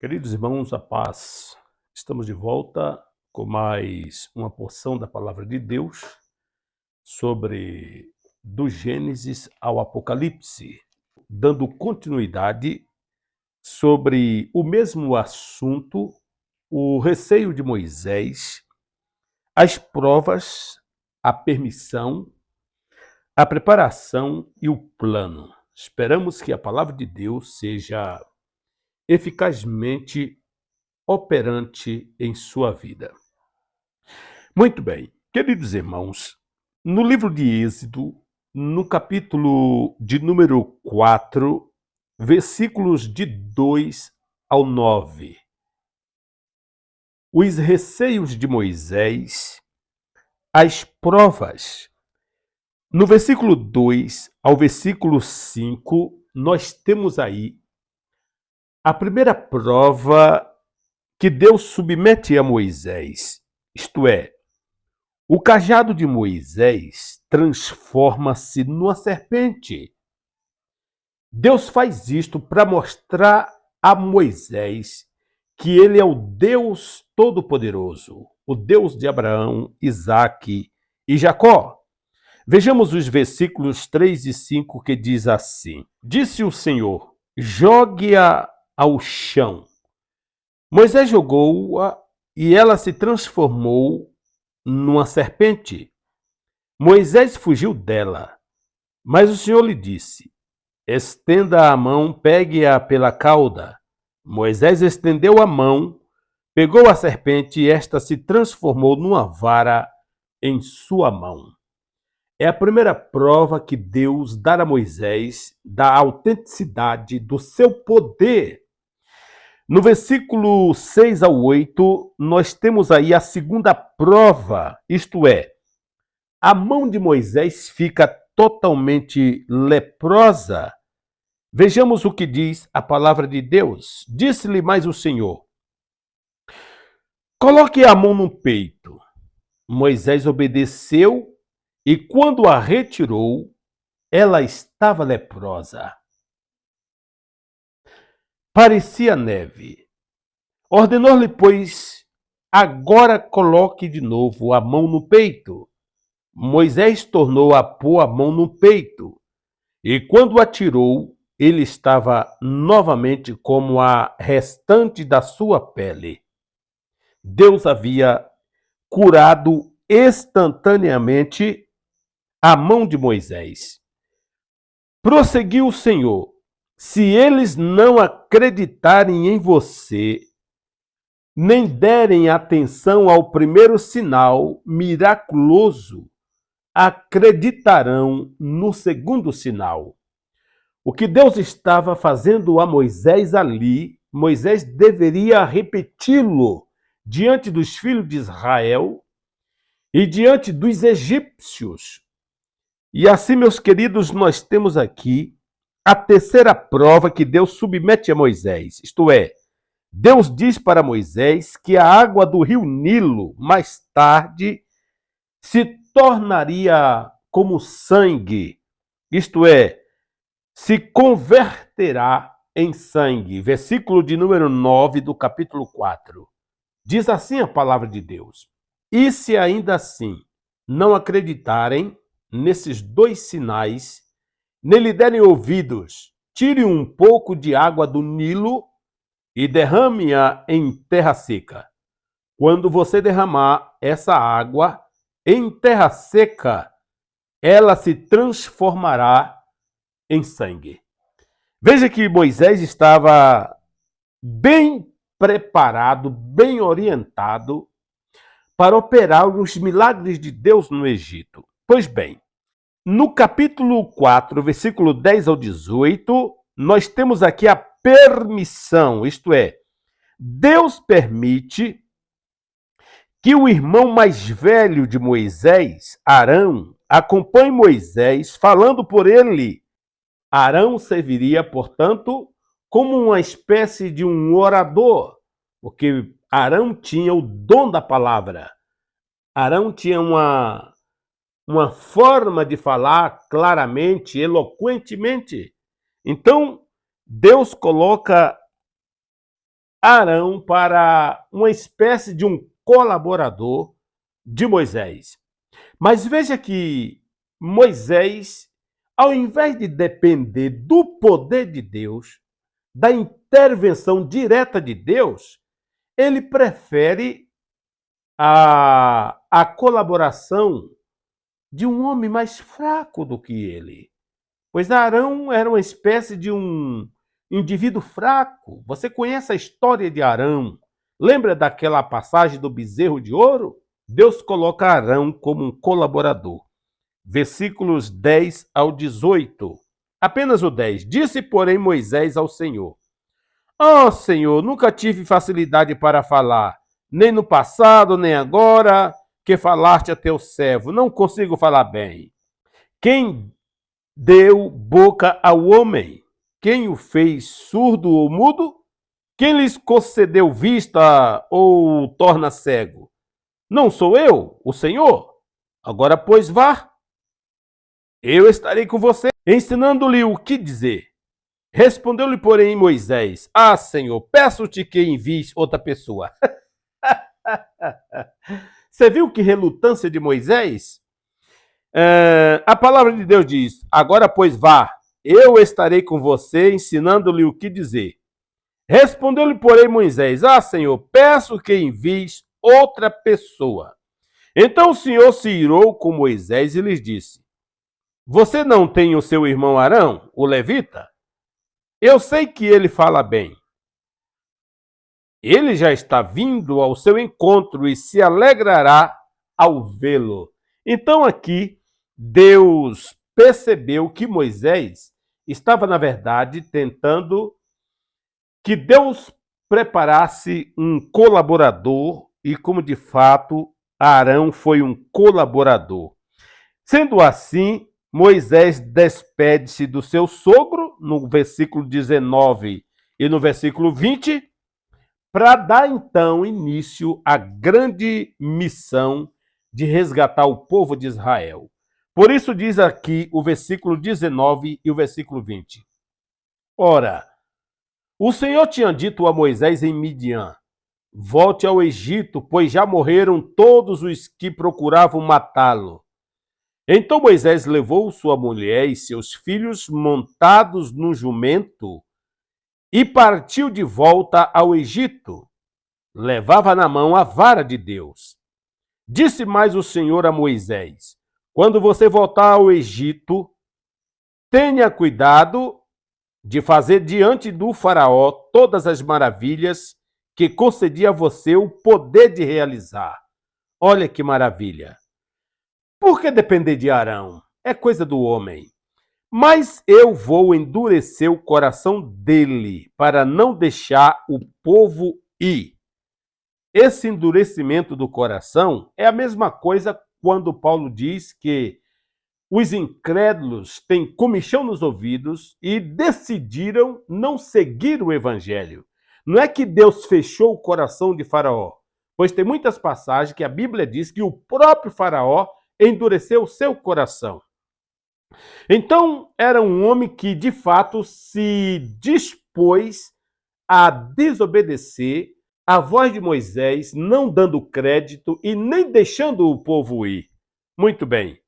Queridos irmãos, a paz. Estamos de volta com mais uma porção da palavra de Deus sobre do Gênesis ao Apocalipse, dando continuidade sobre o mesmo assunto, o receio de Moisés, as provas, a permissão, a preparação e o plano. Esperamos que a palavra de Deus seja eficazmente operante em sua vida. Muito bem, queridos irmãos, no livro de Êxodo, no capítulo de número 4, versículos de 2 ao 9, os receios de Moisés, as provas. No versículo 2 ao versículo 5, nós temos aí a primeira prova que Deus submete a Moisés, isto é, o cajado de Moisés transforma-se numa serpente. Deus faz isto para mostrar a Moisés que ele é o Deus Todo-Poderoso, o Deus de Abraão, Isaque e Jacó. Vejamos os versículos 3 e 5 que diz assim: Disse o Senhor, jogue-a ao chão. Moisés jogou-a e ela se transformou numa serpente. Moisés fugiu dela, mas o Senhor lhe disse: estenda a mão, pegue-a pela cauda. Moisés estendeu a mão, pegou a serpente e esta se transformou numa vara em sua mão. É a primeira prova que Deus dá a Moisés da autenticidade do seu poder. No versículo 6 ao 8, nós temos aí a segunda prova, isto é, a mão de Moisés fica totalmente leprosa. Vejamos o que diz a palavra de Deus. Disse-lhe mais o Senhor: coloque a mão no peito. Moisés obedeceu e quando a retirou, ela estava leprosa. Parecia neve. Ordenou-lhe, pois, agora coloque de novo a mão no peito. Moisés tornou a pôr a mão no peito, e quando a tirou, ele estava novamente como a restante da sua pele. Deus havia curado instantaneamente a mão de Moisés. Prosseguiu o Senhor: se eles não acreditarem em você, nem derem atenção ao primeiro sinal miraculoso, acreditarão no segundo sinal. O que Deus estava fazendo a Moisés ali, Moisés deveria repeti-lo diante dos filhos de Israel e diante dos egípcios. E assim, meus queridos, nós temos aqui a terceira prova que Deus submete a Moisés, isto é, Deus diz para Moisés que a água do rio Nilo, mais tarde, se tornaria como sangue, isto é, se converterá em sangue. Versículo de número 9 do capítulo 4. Diz assim a palavra de Deus: e se ainda assim não acreditarem nesses dois sinais, nem lhe derem ouvidos, tire um pouco de água do Nilo e derrame-a em terra seca. Quando você derramar essa água em terra seca, ela se transformará em sangue. Veja que Moisés estava bem preparado, bem orientado para operar os milagres de Deus no Egito. Pois bem, no capítulo 4, versículo 10 ao 18, nós temos aqui a permissão, isto é, Deus permite que o irmão mais velho de Moisés, Arão, acompanhe Moisés, falando por ele. Arão serviria, portanto, como uma espécie de um orador, porque Arão tinha o dom da palavra. Arão tinha uma forma de falar claramente, eloquentemente. Então, Deus coloca Arão para uma espécie de um colaborador de Moisés. Mas veja que Moisés, ao invés de depender do poder de Deus, da intervenção direta de Deus, ele prefere a colaboração de um homem mais fraco do que ele. Pois Arão era uma espécie de um indivíduo fraco. Você conhece a história de Arão? Lembra daquela passagem do bezerro de ouro? Deus coloca Arão como um colaborador. Versículos 10 ao 18. Apenas o 10. Disse, porém, Moisés ao Senhor: Ó Senhor, nunca tive facilidade para falar, nem no passado, nem agora, que falaste a teu servo. Não consigo falar bem. Quem deu boca ao homem? Quem o fez surdo ou mudo? Quem lhes concedeu vista ou torna cego? Não sou eu, o Senhor? Agora, pois, vá. Eu estarei com você, ensinando-lhe o que dizer. Respondeu-lhe, porém, Moisés: Ah, Senhor, peço-te que envies outra pessoa. Você viu que relutância de Moisés? A palavra de Deus diz: Agora, pois, vá. Eu estarei com você, ensinando-lhe o que dizer. Respondeu-lhe, porém, Moisés: Ah, Senhor, peço que envies outra pessoa. Então o Senhor se irou com Moisés e lhes disse: Você não tem o seu irmão Arão, o levita? Eu sei que ele fala bem. Ele já está vindo ao seu encontro e se alegrará ao vê-lo. Então aqui Deus percebeu que Moisés estava, na verdade, tentando que Deus preparasse um colaborador e, como de fato, Arão foi um colaborador. Sendo assim, Moisés despede-se do seu sogro, no versículo 19 e no versículo 20, para dar então início à grande missão de resgatar o povo de Israel. Por isso diz aqui o versículo 19 e o versículo 20. Ora, o Senhor tinha dito a Moisés em Midian: Volte ao Egito, pois já morreram todos os que procuravam matá-lo. Então Moisés levou sua mulher e seus filhos montados no jumento e partiu de volta ao Egito. Levava na mão a vara de Deus. Disse mais o Senhor a Moisés: Quando você voltar ao Egito, tenha cuidado de fazer diante do faraó todas as maravilhas que concedi a você o poder de realizar. Olha que maravilha! Por que depender de Arão? É coisa do homem. Mas eu vou endurecer o coração dele para não deixar o povo ir. Esse endurecimento do coração é a mesma coisa quando Paulo diz que os incrédulos têm comichão nos ouvidos e decidiram não seguir o evangelho. Não é que Deus fechou o coração de Faraó, pois tem muitas passagens que a Bíblia diz que o próprio Faraó endureceu o seu coração. Então, era um homem que, de fato, se dispôs a desobedecer a voz de Moisés, não dando crédito e nem deixando o povo ir. Muito bem.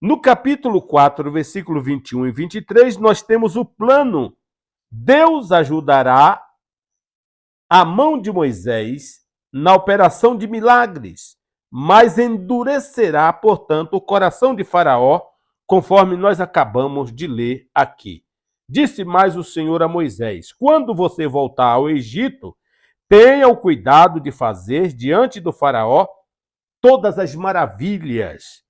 No capítulo 4, versículo 21 e 23, nós temos o plano. Deus ajudará a mão de Moisés na operação de milagres, mas endurecerá, portanto, o coração de Faraó, conforme nós acabamos de ler aqui. Disse mais o Senhor a Moisés: Quando você voltar ao Egito, tenha o cuidado de fazer diante do Faraó todas as maravilhas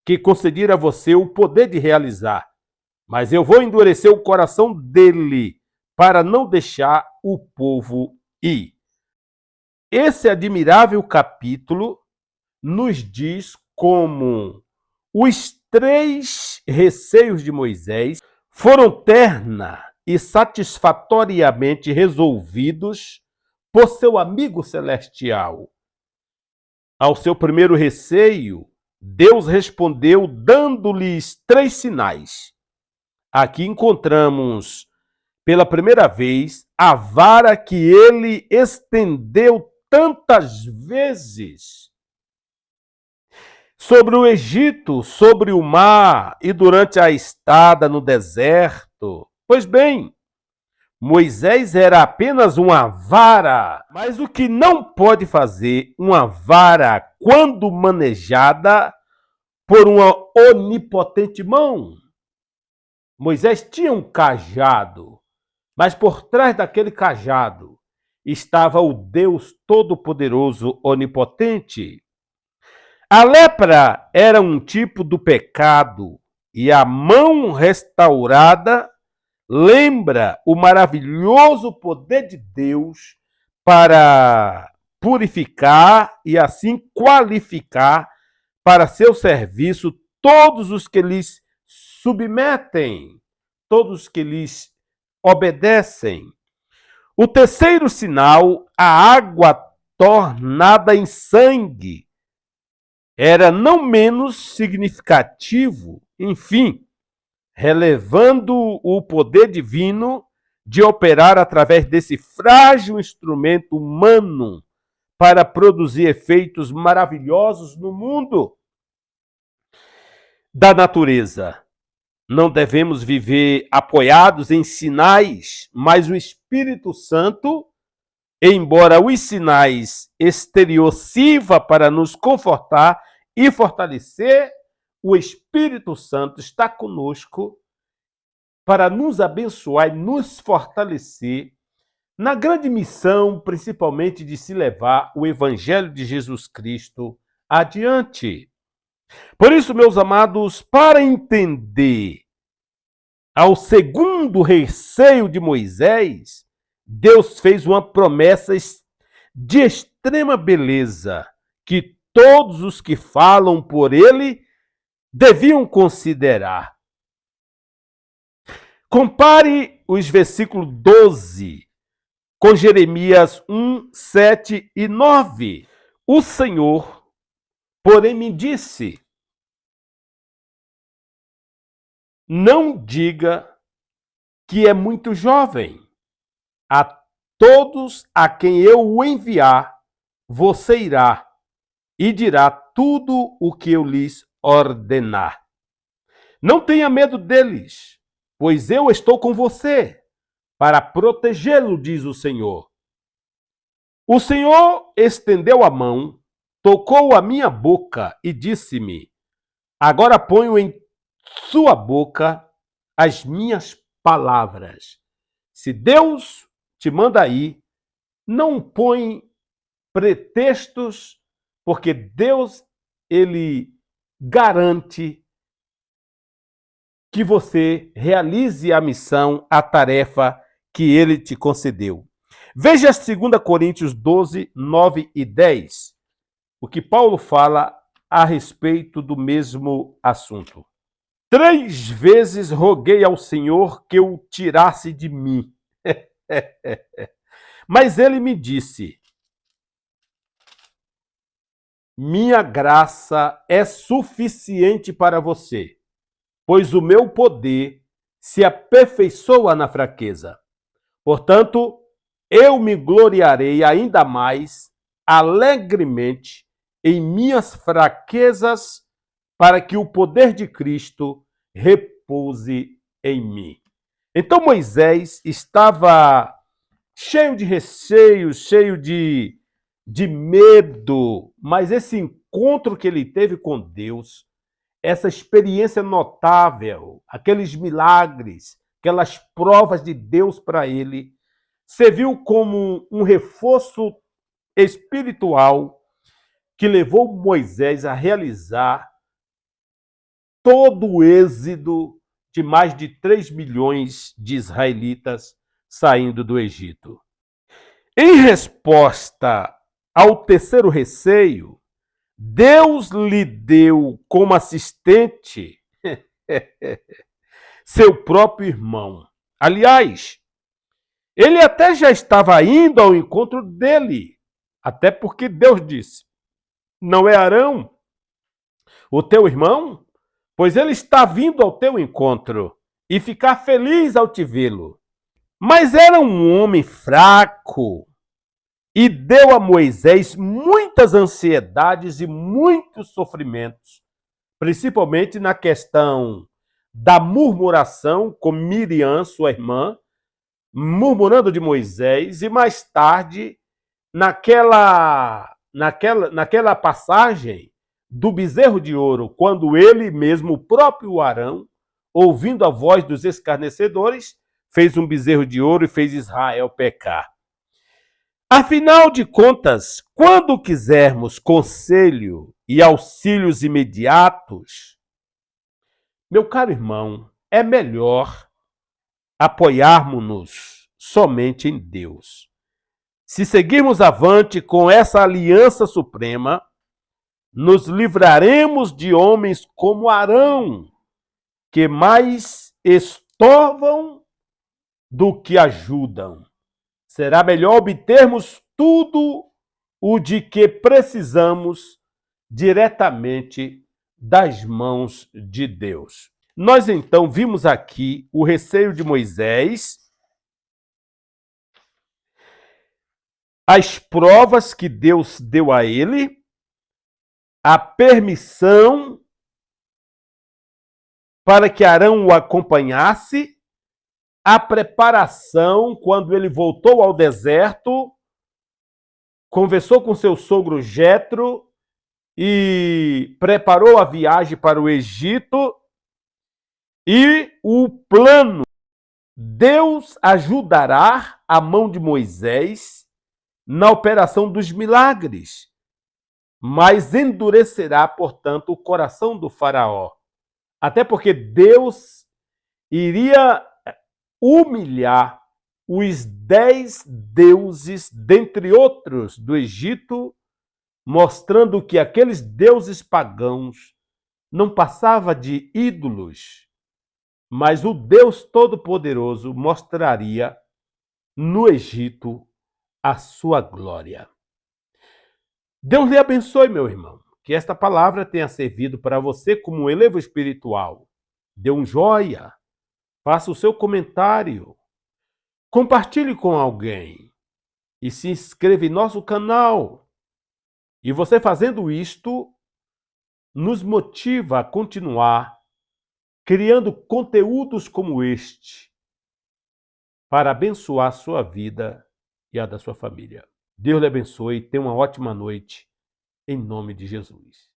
que conceder a você o poder de realizar. Mas eu vou endurecer o coração dele para não deixar o povo ir. Esse admirável capítulo nos diz como os 3 receios de Moisés foram terna e satisfatoriamente resolvidos por seu amigo celestial. Ao seu primeiro receio, Deus respondeu dando-lhes 3 sinais. Aqui encontramos pela primeira vez, a vara que ele estendeu tantas vezes sobre o Egito, sobre o mar e durante a estada no deserto. Pois bem, Moisés era apenas uma vara, mas o que não pode fazer uma vara quando manejada por uma onipotente mão? Moisés tinha um cajado, mas por trás daquele cajado estava o Deus Todo-Poderoso, Onipotente. A lepra era um tipo do pecado e a mão restaurada lembra o maravilhoso poder de Deus para purificar e assim qualificar para seu serviço todos os que lhes submetem, todos que lhes obedecem. O terceiro sinal, a água tornada em sangue, era não menos significativo, enfim, relevando o poder divino de operar através desse frágil instrumento humano para produzir efeitos maravilhosos no mundo da natureza. Não devemos viver apoiados em sinais, mas o Espírito Santo, embora os sinais exteriores sirva para nos confortar e fortalecer, o Espírito Santo está conosco para nos abençoar e nos fortalecer na grande missão, principalmente de se levar o Evangelho de Jesus Cristo adiante. Por isso, meus amados, para entender ao segundo receio de Moisés, Deus fez uma promessa de extrema beleza que todos os que falam por ele deviam considerar. Compare os versículos 12 com Jeremias 1, 7 e 9. O Senhor, porém, me disse: não diga que é muito jovem. A todos a quem eu o enviar, você irá e dirá tudo o que eu lhes ordenar. Não tenha medo deles, pois eu estou com você para protegê-lo, diz o Senhor. O Senhor estendeu a mão, tocou a minha boca e disse-me: agora ponho em sua boca as minhas palavras. Se Deus te manda ir, não põe pretextos, porque Deus, ele garante que você realize a missão, a tarefa que ele te concedeu. Veja 2 Coríntios 12, 9 e 10, o que Paulo fala a respeito do mesmo assunto. 3 vezes roguei ao Senhor que o tirasse de mim. Mas ele me disse: minha graça é suficiente para você, pois o meu poder se aperfeiçoa na fraqueza. Portanto, eu me gloriarei ainda mais alegremente em minhas fraquezas, para que o poder de Cristo repouse em mim. Então Moisés estava cheio de receios, cheio de medo, mas esse encontro que ele teve com Deus, essa experiência notável, aqueles milagres, aquelas provas de Deus para ele, serviu como um reforço espiritual que levou Moisés a realizar todo o êxodo de mais de 3 milhões de israelitas saindo do Egito. Em resposta ao terceiro receio, Deus lhe deu como assistente seu próprio irmão. Aliás, ele até já estava indo ao encontro dele, até porque Deus disse: não é Arão, o teu irmão? Pois ele está vindo ao teu encontro e ficar feliz ao te vê-lo. Mas era um homem fraco e deu a Moisés muitas ansiedades e muitos sofrimentos, principalmente na questão da murmuração com Miriam, sua irmã, murmurando de Moisés, e mais tarde, naquela passagem do bezerro de ouro, quando ele mesmo, o próprio Arão, ouvindo a voz dos escarnecedores, fez um bezerro de ouro e fez Israel pecar. Afinal de contas, quando quisermos conselho e auxílios imediatos, meu caro irmão, é melhor apoiarmos-nos somente em Deus. Se seguirmos avante com essa aliança suprema, nos livraremos de homens como Arão, que mais estorvam do que ajudam. Será melhor obtermos tudo o de que precisamos diretamente das mãos de Deus. Nós então vimos aqui o receio de Moisés, as provas que Deus deu a ele, a permissão para que Arão o acompanhasse, a preparação quando ele voltou ao deserto, conversou com seu sogro Jetro e preparou a viagem para o Egito, e o plano: Deus ajudará a mão de Moisés na operação dos milagres, mas endurecerá, portanto, o coração do faraó. Até porque Deus iria humilhar os 10 deuses, dentre outros, do Egito, mostrando que aqueles deuses pagãos não passavam de ídolos, mas o Deus Todo-Poderoso mostraria no Egito a sua glória. Deus lhe abençoe, meu irmão. Que esta palavra tenha servido para você como um elevo espiritual. Dê um joia, faça o seu comentário, compartilhe com alguém e se inscreva em nosso canal. E você fazendo isto nos motiva a continuar criando conteúdos como este para abençoar a sua vida e a da sua família. Deus lhe abençoe, tenha uma ótima noite, em nome de Jesus.